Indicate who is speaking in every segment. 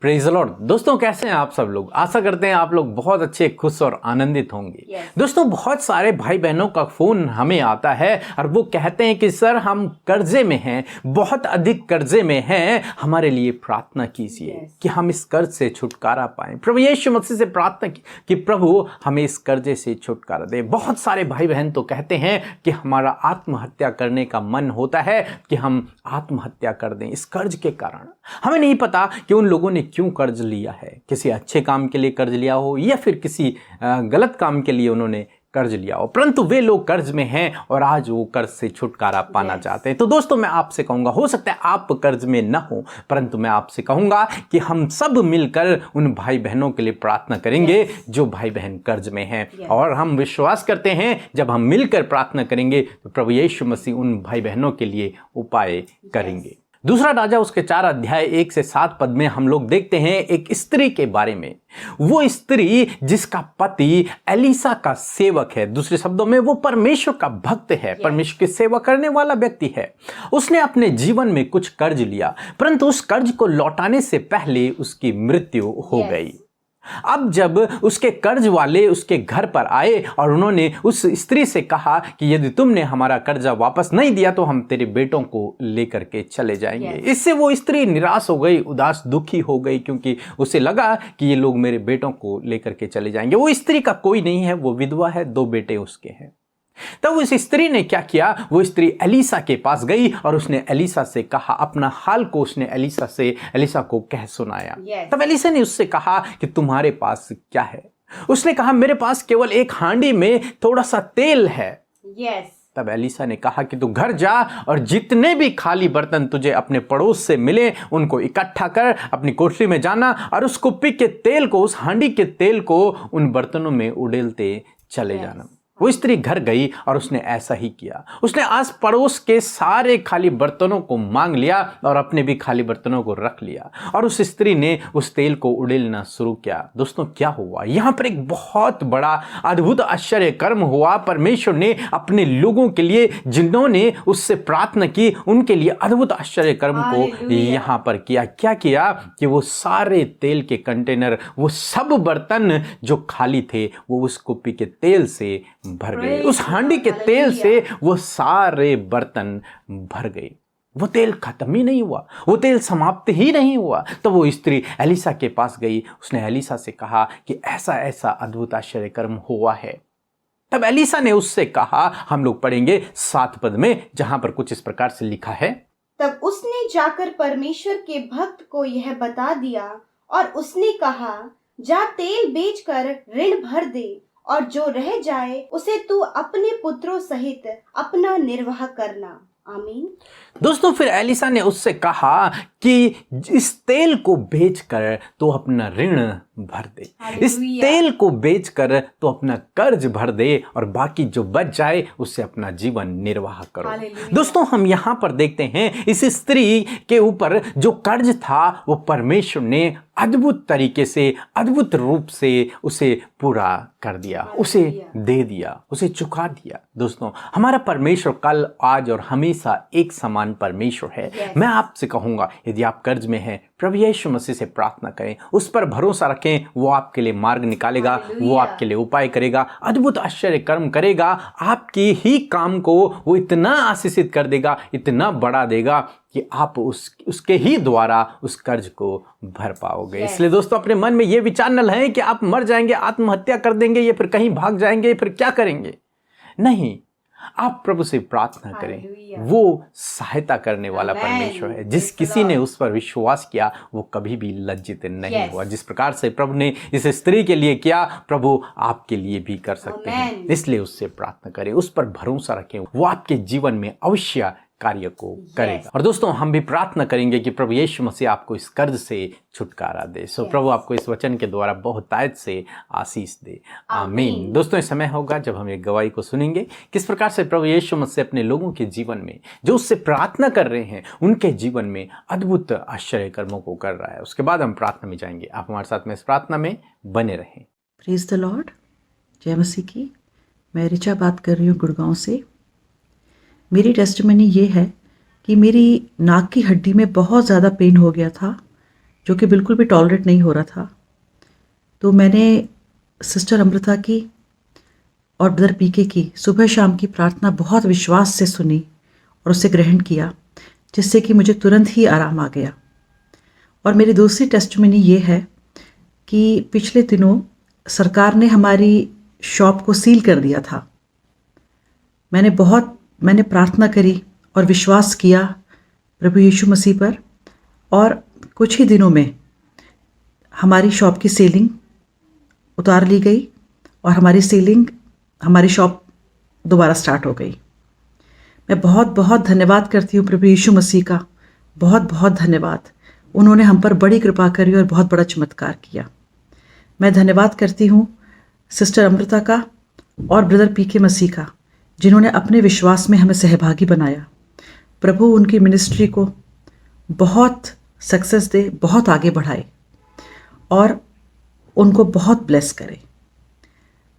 Speaker 1: Praise the Lord. दोस्तों कैसे हैं आप सब लोग? आशा करते हैं आप लोग बहुत अच्छे, खुश और आनंदित होंगे। दोस्तों बहुत सारे भाई बहनों का फोन हमें आता है और वो कहते हैं कि सर हम कर्जे में हैं, बहुत अधिक कर्जे में हैं, हमारे लिए प्रार्थना कीजिए कि हम इस कर्ज से छुटकारा पाएं। प्रभु यीशु मसीह से प्रार्थना की कि प्रभु हमें इस कर्जे से छुटकारा दे। बहुत सारे भाई बहन तो कहते हैं कि हमारा आत्महत्या करने का मन होता है कि हम आत्महत्या कर दें इस कर्ज के कारण। हमें नहीं पता कि उन लोगों ने क्यों कर्ज लिया है, किसी अच्छे काम के लिए कर्ज लिया हो या फिर किसी गलत काम के लिए उन्होंने कर्ज लिया हो, परंतु वे लोग कर्ज में हैं और आज वो कर्ज से छुटकारा पाना चाहते हैं। तो दोस्तों मैं आपसे कहूंगा, हो सकता है आप कर्ज में न हो, परंतु मैं आपसे कहूंगा कि हम सब मिलकर उन भाई बहनों के लिए प्रार्थना करेंगे जो भाई बहन कर्ज में हैं। और हम विश्वास करते हैं जब हम मिलकर प्रार्थना करेंगे तो प्रभु यीशु मसीह उन भाई बहनों के लिए उपाय करेंगे। दूसरा राजा उसके 4 अध्याय 1 से 7 पद में हम लोग देखते हैं एक स्त्री के बारे में। वो स्त्री जिसका पति एलीसा का सेवक है, दूसरे शब्दों में वो परमेश्वर का भक्त है, परमेश्वर की सेवा करने वाला व्यक्ति है। उसने अपने जीवन में कुछ कर्ज लिया, परंतु उस कर्ज को लौटाने से पहले उसकी मृत्यु हो गई। अब जब उसके कर्ज वाले उसके घर पर आए और उन्होंने उस स्त्री से कहा कि यदि तुमने हमारा कर्जा वापस नहीं दिया तो हम तेरे बेटों को लेकर के चले जाएंगे। इससे वो स्त्री निराश हो गई, उदास, दुखी हो गई, क्योंकि उसे लगा कि ये लोग मेरे बेटों को लेकर के चले जाएंगे। वो स्त्री का कोई नहीं है, वो विधवा है, 2 बेटे उसके हैं। तब उस स्त्री ने क्या किया, वो स्त्री एलीसा के पास गई और उसने एलीसा से कहा, अपना हाल को उसने एलीसा को कह सुनाया। तब एलीसा ने उससे कहा कि तुम्हारे पास क्या है? उसने कहा मेरे पास केवल एक हांडी में थोड़ा सा तेल है। तब एलीसा ने कहा कि तू घर जा और जितने भी खाली बर्तन तुझे अपने पड़ोस से मिले उनको इकट्ठा कर, अपनी कोठरी में जाना और उस कुप्पी के तेल को, उस हांडी के तेल को उन बर्तनों में उड़ेलते चले जाना। वो स्त्री घर गई और उसने ऐसा ही किया। उसने आस पड़ोस के सारे खाली बर्तनों को मांग लिया और अपने भी खाली बर्तनों को रख लिया और उस स्त्री ने उस तेल को उड़ेलना शुरू किया। दोस्तों क्या हुआ यहाँ पर? एक बहुत बड़ा अद्भुत आश्चर्य कर्म हुआ। परमेश्वर ने अपने लोगों के लिए, जिन्होंने उससे प्रार्थना की, उनके लिए अद्भुत आश्चर्य कर्म को यहाँ पर किया। क्या किया कि वो सारे तेल के कंटेनर, वो सब बर्तन जो खाली थे, वो उस कुप्पी के तेल से भर गए। उस हांडी के तेल से वो सारे बर्तन भर गए। वो तेल खत्म ही नहीं हुआ, वो तेल समाप्त ही नहीं हुआ। तो वो स्त्री एलीसा के पास गई, उसने एलीसा से कहा कि ऐसा ऐसा अद्भुत आश्चर्य कर्म हुआ है। तब एलीसा ने उससे कहा, हम लोग पढ़ेंगे 7 पद में, जहां पर कुछ इस प्रकार से लिखा है,
Speaker 2: तब उसने जाकर परमेश्वर के भक्त को यह बता दिया और उसने कहा, जा तेल बेचकर ऋण भर दे और जो रह जाए उसे तू अपने पुत्रों सहित अपना निर्वाह करना। आमीन।
Speaker 1: दोस्तों फिर एलीसा ने उससे कहा कि इस तेल को बेचकर तो अपना ऋण भर दे, इस तेल को बेचकर तो अपना कर्ज भर दे और बाकी जो बच जाए उससे अपना जीवन निर्वाह करो। दोस्तों हम यहाँ पर देखते हैं इस स्त्री के ऊपर जो कर्ज था वो परमेश्वर ने अद्भुत तरीके से, अद्भुत रूप से उसे पूरा कर दिया, उसे दे दिया, उसे चुका दिया। दोस्तों हमारा परमेश्वर कल, आज और हमेशा एक समान परमेश्वर है। मैं आपसे कहूंगा यदि आप कर्ज में हैं, प्रभु यीशु मसीह से प्रार्थना करें, उस पर भरोसा रखें, वो आपके लिए मार्ग निकालेगा, वो आपके लिए उपाय करेगा, अद्भुत आश्चर्य कर्म करेगा, आपकी ही काम को वो इतना आशीषित कर देगा, इतना बढ़ा देगा कि आप उसके ही द्वारा उस कर्ज को भर पाओगे। इसलिए दोस्तों अपने मन में ये विचार न लाएं कि आप मर जाएंगे, आत्महत्या कर देंगे या फिर कहीं भाग जाएंगे, फिर क्या करेंगे। नहीं, आप प्रभु से प्रार्थना करें, वो सहायता करने वाला परमेश्वर है। जिस किसी ने उस पर विश्वास किया वो कभी भी लज्जित नहीं हुआ। जिस प्रकार से प्रभु ने इस स्त्री के लिए किया, प्रभु आपके लिए भी कर सकते हैं। इसलिए उससे प्रार्थना करें, उस पर भरोसा रखें, वो आपके जीवन में अवश्य कार्य को करेगा। और दोस्तों हम भी प्रार्थना करेंगे कि प्रभु यीशु मसीह आपको इस कर्ज से छुटकारा दे। सो प्रभु आपको इस वचन के द्वारा बहुतायत से आशीष दे। आमीन। दोस्तों इस समय होगा जब हम एक गवाही को सुनेंगे, किस प्रकार से प्रभु यीशु मसीह अपने लोगों के जीवन में, जो उससे प्रार्थना कर रहे हैं, उनके जीवन में अद्भुत आश्चर्य कर्मों को कर रहा है। उसके बाद हम प्रार्थना में जाएंगे। आप हमारे साथ में इस प्रार्थना में बने रहें।
Speaker 3: Praise the Lord. जय मसीह की। मैं ऋचा बात कर रही हूँ गुड़गांव से। मेरी टेस्टिमनी ये है कि मेरी नाक की हड्डी में बहुत ज़्यादा पेन हो गया था जो कि बिल्कुल भी टॉलरेट नहीं हो रहा था। तो मैंने सिस्टर अमृता की और ब्रदर पीके की सुबह शाम की प्रार्थना बहुत विश्वास से सुनी और उसे ग्रहण किया, जिससे कि मुझे तुरंत ही आराम आ गया। और मेरी दूसरी टेस्टमनी ये है कि पिछले दिनों सरकार ने हमारी शॉप को सील कर दिया था। मैंने प्रार्थना करी और विश्वास किया प्रभु यीशु मसीह पर, और कुछ ही दिनों में हमारी शॉप की सीलिंग उतार ली गई और हमारी शॉप दोबारा स्टार्ट हो गई। मैं बहुत बहुत धन्यवाद करती हूँ प्रभु यीशु मसीह का, बहुत बहुत धन्यवाद। उन्होंने हम पर बड़ी कृपा करी और बहुत बड़ा चमत्कार किया। मैं धन्यवाद करती हूँ सिस्टर अमृता का और ब्रदर पीके मसीह का, जिन्होंने अपने विश्वास में हमें सहभागी बनाया। प्रभु उनकी मिनिस्ट्री को बहुत सक्सेस दे, बहुत आगे बढ़ाए और उनको बहुत ब्लेस करे।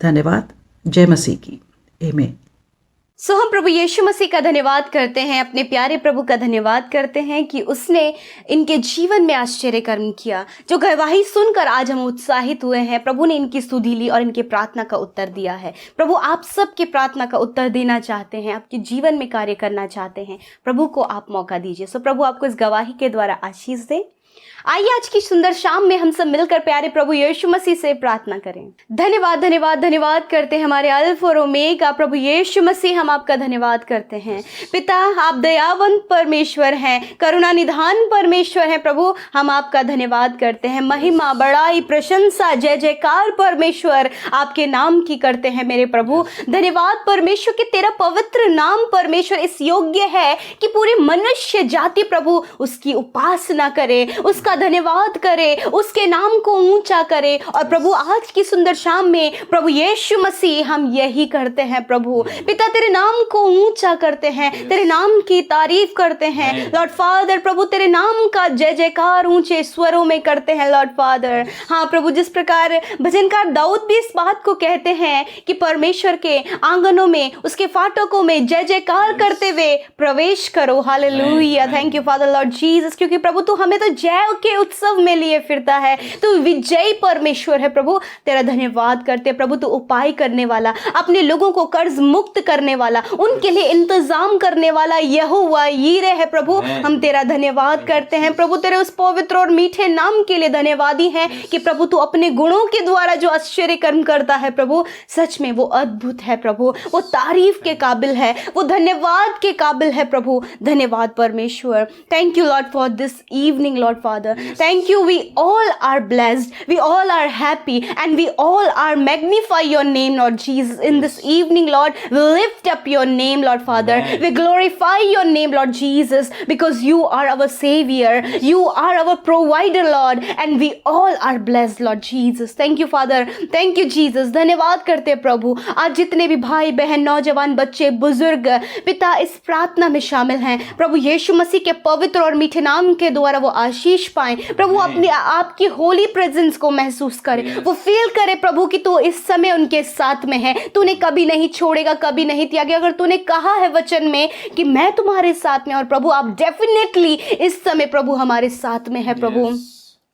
Speaker 3: धन्यवाद। जय मसीह की। आमीन।
Speaker 4: सो हम प्रभु यीशु मसीह का धन्यवाद करते हैं, अपने प्यारे प्रभु का धन्यवाद करते हैं कि उसने इनके जीवन में आश्चर्य कर्म किया। जो गवाही सुनकर आज हम उत्साहित हुए हैं, प्रभु ने इनकी स्तुति ली और इनके प्रार्थना का उत्तर दिया है। प्रभु आप सबके प्रार्थना का उत्तर देना चाहते हैं, आपके जीवन में कार्य करना चाहते हैं, प्रभु को आप मौका दीजिए। सो प्रभु आपको इस गवाही के द्वारा आशीष दे। आइए आज की सुंदर शाम में हम सब मिलकर प्यारे प्रभु यीशु मसीह से प्रार्थना करें। धन्यवाद धन्यवाद धन्यवाद करते हैं हमारे अल्फा और ओमेगा प्रभु यीशु मसीह, हम आपका धन्यवाद करते हैं। पिता, आप दयावंत परमेश्वर हैं, करुणा निधान परमेश्वर हैं। प्रभु हम आपका धन्यवाद करते हैं। महिमा, बड़ाई, प्रशंसा, जय जयकार परमेश्वर आपके नाम की करते हैं मेरे प्रभु। धन्यवाद परमेश्वर कि तेरा पवित्र नाम परमेश्वर इस योग्य है कि पूरी मनुष्य जाति प्रभु उसकी उपासना करे, उसका धन्यवाद करे, उसके नाम को ऊंचा करे। और प्रभु आज की सुंदर शाम में प्रभु यीशु मसीह हम यही करते हैं। प्रभु पिता तेरे नाम को ऊंचा करते हैं, तेरे नाम की तारीफ करते हैं लॉर्ड फादर। प्रभु तेरे नाम का जय जयकार ऊंचे स्वरों में करते हैं लॉर्ड फादर। हाँ प्रभु, जिस प्रकार भजनकार दाऊद भी इस बात को कहते हैं कि परमेश्वर के आंगनों में, उसके फाटकों में जय जयकार करते हुए प्रवेश करो। Hallelujah. Thank you father Lord Jesus, क्योंकि प्रभु तू हमें तो जय के उत्सव में लिए फिरता है, तू विजयी परमेश्वर है। प्रभु तेरा धन्यवाद करते प्रभु, तू उपाय करने वाला, अपने लोगों को कर्ज मुक्त करने वाला, उनके लिए इंतजाम करने वाला यहोवा यीरे है। प्रभु हम तेरा धन्यवाद करते हैं। प्रभु तेरे उस पवित्र और मीठे नाम के लिए धन्यवादी हैं कि प्रभु तू अपने गुणों के द्वारा जो आश्चर्य कर्म करता है प्रभु, सच में वो अद्भुत है प्रभु, वो तारीफ के काबिल है, वो धन्यवाद के काबिल है प्रभु। धन्यवाद परमेश्वर। Thank you Lord for this evening Lord father. Thank you. We all are blessed. We all are happy. And we all are magnify your name, Lord Jesus. In this evening, Lord, we lift up your name, Lord Father. We glorify your name, Lord Jesus, because you are our Savior. You are our provider, Lord. And we all are blessed, Lord Jesus. Thank you, Father. Thank you, Jesus. धन्यवाद करते प्रभु। आज जितने भी भाई बहन, नौजवान, बच्चे, बुजुर्ग पिता इस प्रार्थना में शामिल हैं, प्रभु यीशु मसीह के पवित्र और मीठे नाम के द्वारा वो आशीष पाएं। प्रभु अपने आपकी होली प्रेजेंस को महसूस करे, वो फील करे प्रभु कि तू इस समय उनके साथ में है, तूने कभी नहीं छोड़ेगा, कभी नहीं त्यागेगा। अगर तूने कहा है वचन में कि मैं तुम्हारे साथ में, और प्रभु आप डेफिनेटली इस समय प्रभु हमारे साथ में है। प्रभु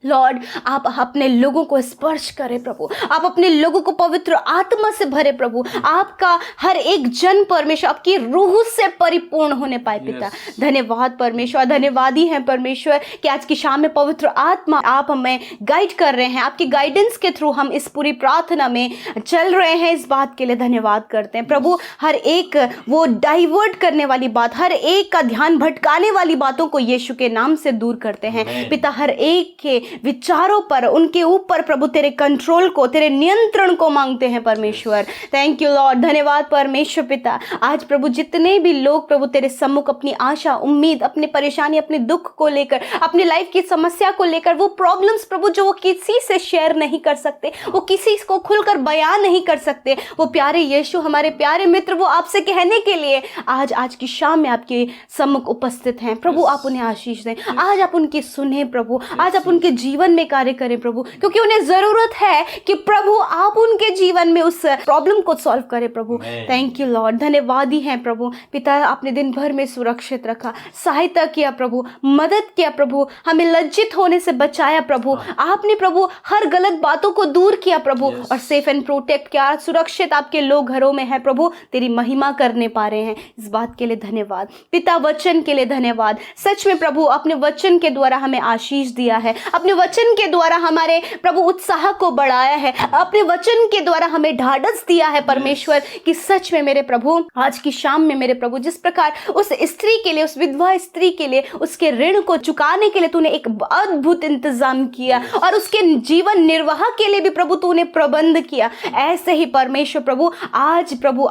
Speaker 4: लॉर्ड आप अपने लोगों को स्पर्श करें प्रभु, आप अपने लोगों को पवित्र आत्मा से भरे प्रभु, आपका हर एक जन परमेश्वर आपकी रूह से परिपूर्ण होने पाए पिता। धन्यवाद परमेश्वर, धन्यवादी हैं परमेश्वर कि आज की शाम में पवित्र आत्मा आप हमें गाइड कर रहे हैं, आपकी गाइडेंस के थ्रू हम इस पूरी प्रार्थना में चल रहे हैं। इस बात के लिए धन्यवाद करते हैं प्रभु। हर एक वो डाइवर्ट करने वाली बात, हर एक का ध्यान भटकाने वाली बातों को यीशु के नाम से दूर करते हैं पिता। हर एक के विचारों पर, उनके ऊपर प्रभु तेरे कंट्रोल को, तेरे नियंत्रण को मांगते हैं परमेश्वर। Thank you Lord. धन्यवाद परमेश्वर पिता। आज प्रभु जितने भी लोग प्रभु तेरे सम्मुख अपनी आशा, उम्मीद, अपनी परेशानी, अपने दुख को लेकर, अपनी लाइफ की समस्या को लेकर, वो प्रॉब्लम्स प्रभु जो वो किसी से शेयर नहीं कर सकते, वो किसी को खुलकर बयान नहीं कर सकते, वो प्यारे यीशु हमारे प्यारे मित्र वो आपसे कहने के लिए आज की शाम में आपके सम्मुख उपस्थित हैं। प्रभु आप उन्हें आशीष दें, आज आप उनकी सुने प्रभु, आज आप उनके जीवन में कार्य करें प्रभु, क्योंकि उन्हें ज़रूरत है कि प्रभु आप उनके जीवन में उस प्रॉब्लम को सॉल्व करें प्रभु। थैंक यू लॉर्ड, धन्यवादी हैं प्रभु। पिता आपने दिन भर में सुरक्षित रखा, सहायता किया प्रभु, मदद किया प्रभु, हमें लज्जित होने से बचाया प्रभु। आपने प्रभु हर गलत बातों को दूर किया प्रभु और सेफ एंड प्रोटेक्ट किया। सुरक्षित आपके लोग घरों में है प्रभु, तेरी महिमा करने पा रहे हैं, इस बात के लिए धन्यवाद। पिता वचन के लिए धन्यवाद। सच में प्रभु अपने वचन के द्वारा हमें आशीष दिया है, अपने वचन के द्वारा हमारे प्रभु उत्साह को बढ़ाया है, अपने वचन के द्वारा हमें ढाढ़स दिया है परमेश्वर कि सच में मेरे प्रभु आज की शाम में मेरे प्रभु जिस प्रकार उस स्त्री के लिए, उस विधवा स्त्री के लिए उसके ऋण को चुकाने के लिए तूने एक अद्भुत इंतजाम किया और उसके जीवन निर्वाह के लिए भी प्रभु तूने प्रबंध किया। ऐसे ही परमेश्वर प्रभु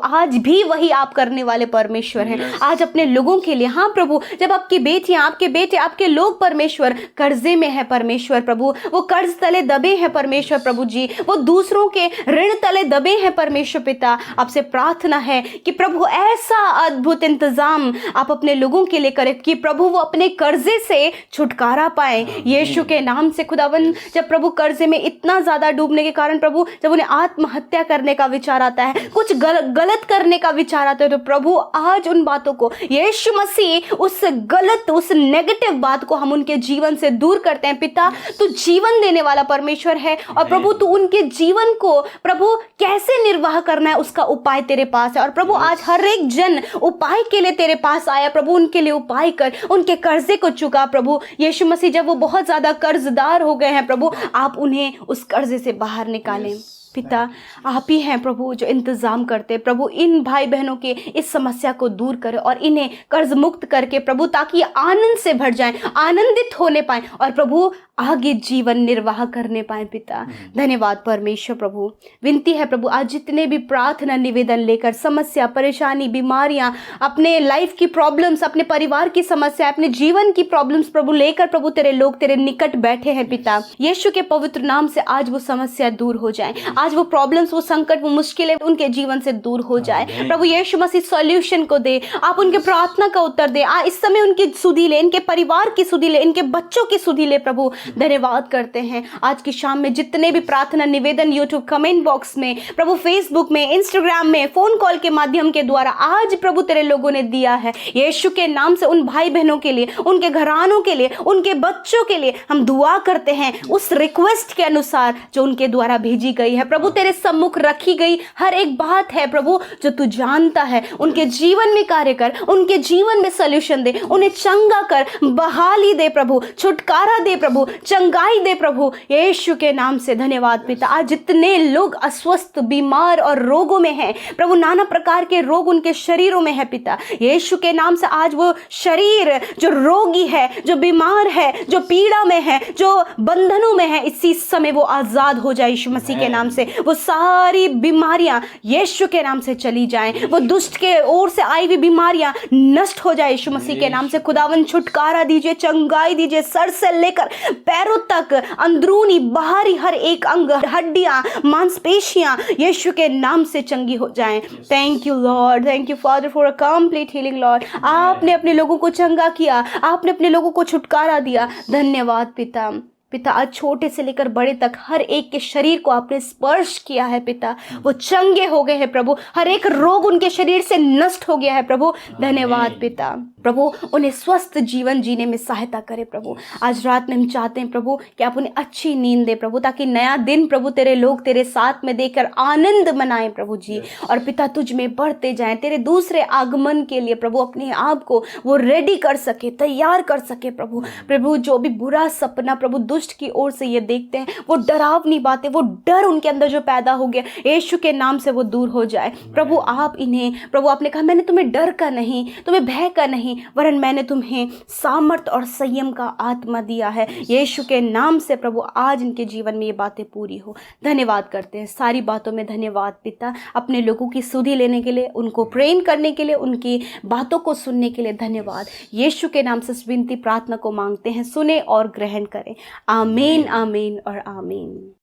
Speaker 4: आज भी वही आप करने वाले परमेश्वर हैं। आज अपने लोगों के लिए, हाँ प्रभु, जब आपकी बेटियां, आपके बेटे, आपके लोग परमेश्वर कर्जे में है परमेश्वर प्रभु, वो कर्ज तले दबे हैं परमेश्वर प्रभु जी, वो दूसरों के ऋण तले दबे हैं परमेश्वर पिता, आपसे प्रार्थना है कि प्रभु ऐसा अद्भुत इंतजाम आप अपने लोगों के लिए करें कि प्रभु वो अपने कर्जे से छुटकारा पाए यीशु के नाम से। खुदावन, जब प्रभु कर्जे में इतना ज्यादा डूबने के कारण प्रभु जब उन्हें आत्महत्या करने का विचार आता है, कुछ गलत करने का विचार आता है, तो प्रभु आज उन बातों को यीशु मसीह उस गलत, उस नेगेटिव बात को हम उनके जीवन से दूर करते हैं। पिता तू जीवन देने वाला परमेश्वर है और प्रभु तू उनके जीवन को प्रभु कैसे निर्वाह करना है उसका उपाय तेरे पास है। और प्रभु आज हर एक जन उपाय के लिए तेरे पास आया प्रभु, उनके लिए उपाय कर, उनके कर्जे को चुका प्रभु यीशु मसीह। जब वो बहुत ज्यादा कर्जदार हो गए हैं प्रभु, आप उन्हें उस कर्जे से बाहर निकालें। पिता आप ही हैं प्रभु जो इंतजाम करते, प्रभु इन भाई बहनों के इस समस्या को दूर करें और इन्हें कर्ज मुक्त करके प्रभु ताकि आनंद से भर जाएं, आनंदित होने पाएं और प्रभु आगे जीवन निर्वाह करने पाएं। पिता धन्यवाद परमेश्वर प्रभु। विनती है प्रभु आज जितने भी प्रार्थना निवेदन लेकर समस्या, परेशानी, बीमारियां, अपने लाइफ की प्रॉब्लम्स, अपने परिवार की समस्या, अपने जीवन की प्रॉब्लम्स प्रभु लेकर प्रभु तेरे लोग तेरे निकट बैठे हैं पिता, यीशु के पवित्र नाम से आज वो समस्या दूर हो जाए, आज वो प्रॉब्लम्स, वो संकट, वो मुश्किलें उनके जीवन से दूर हो जाए। प्रभु यीशु मसीह सॉल्यूशन को दे, आप उनके प्रार्थना का उत्तर दे, इस समय उनकी सुधि ले, इनके परिवार की सुधि ले, इनके बच्चों की सुधि ले। प्रभु धन्यवाद करते हैं आज की शाम में जितने भी प्रार्थना निवेदन यूट्यूब कमेंट बॉक्स में, प्रभु फेसबुक में, इंस्टाग्राम में, फोन कॉल के माध्यम के द्वारा आज प्रभु तेरे लोगों ने दिया है, यीशु के नाम से उन भाई बहनों के लिए, उनके घरानों के लिए, उनके बच्चों के लिए हम दुआ करते हैं उस रिक्वेस्ट के अनुसार जो उनके द्वारा भेजी गई है। प्रभु तेरे सम्मुख रखी गई हर एक बात है प्रभु जो तू जानता है, उनके जीवन में कार्य कर, उनके जीवन में सॉल्यूशन दे, उन्हें चंगा कर, बहाली दे प्रभु, छुटकारा दे प्रभु, चंगाई दे प्रभु यीशु के नाम से। धन्यवाद पिता। आज जितने लोग अस्वस्थ, बीमार और रोगों में हैं प्रभु, नाना प्रकार के रोग उनके शरीरों में है पिता, यीशु के नाम से आज वो शरीर जो रोगी है, जो बीमार है, जो पीड़ा में है, जो बंधनों में है, इसी समय वो आजाद हो जाए यीशु मसीह के नाम से। वो सारी बीमारियां यीशु के नाम से चली जाएं, वो दुष्ट के ओर से आई हुई बीमारियां नष्ट हो जाए यीशु मसीह के नाम से। खुदावन छुटकारा दीजिए, चंगाई दीजिए, सर से लेकर पैरों तक, अंदरूनी बाहरी हर एक अंग, हड्डियां, मांसपेशियां यीशु के नाम से चंगी हो जाएं। Thank you Lord, thank you father for a complete healing Lord. आपने अपने लोगों को चंगा किया, आपने अपने लोगों को छुटकारा दिया। धन्यवाद पिता। पिता आज छोटे से लेकर बड़े तक हर एक के शरीर को आपने स्पर्श किया है पिता, वो चंगे हो गए हैं प्रभु, हर एक रोग उनके शरीर से नष्ट हो गया है प्रभु। धन्यवाद पिता। प्रभु उन्हें स्वस्थ जीवन जीने में सहायता करे प्रभु। आज रात में हम चाहते हैं प्रभु कि आप उन्हें अच्छी नींद दे प्रभु, ताकि नया दिन प्रभु तेरे लोग तेरे साथ में देकर आनंद मनाएं प्रभु जी। और पिता तुझ में बढ़ते जाएं, तेरे दूसरे आगमन के लिए प्रभु अपने आप को वो रेडी कर सके, तैयार कर सके प्रभु। प्रभु जो भी बुरा सपना प्रभु दुष्ट की ओर से ये देखते हैं, वो डरावनी बातें, वो डर उनके अंदर जो पैदा हो गया यीशु के नाम से वो दूर हो जाए प्रभु। आप इन्हें प्रभु, आपने कहा मैंने तुम्हें डर का नहीं, तुम्हें भय का नहीं, वरन मैंने तुम्हें सामर्थ और संयम का आत्मा दिया है यीशु के नाम से। प्रभु आज इनके जीवन में ये बातें पूरी हो। धन्यवाद करते हैं सारी बातों में। धन्यवाद पिता अपने लोगों की सुधि लेने के लिए, उनको प्रेम करने के लिए, उनकी बातों को सुनने के लिए धन्यवाद। यीशु के नाम से विनती प्रार्थना को मांगते हैं, सुने और ग्रहण करें। आमीन, आमीन और आमीन।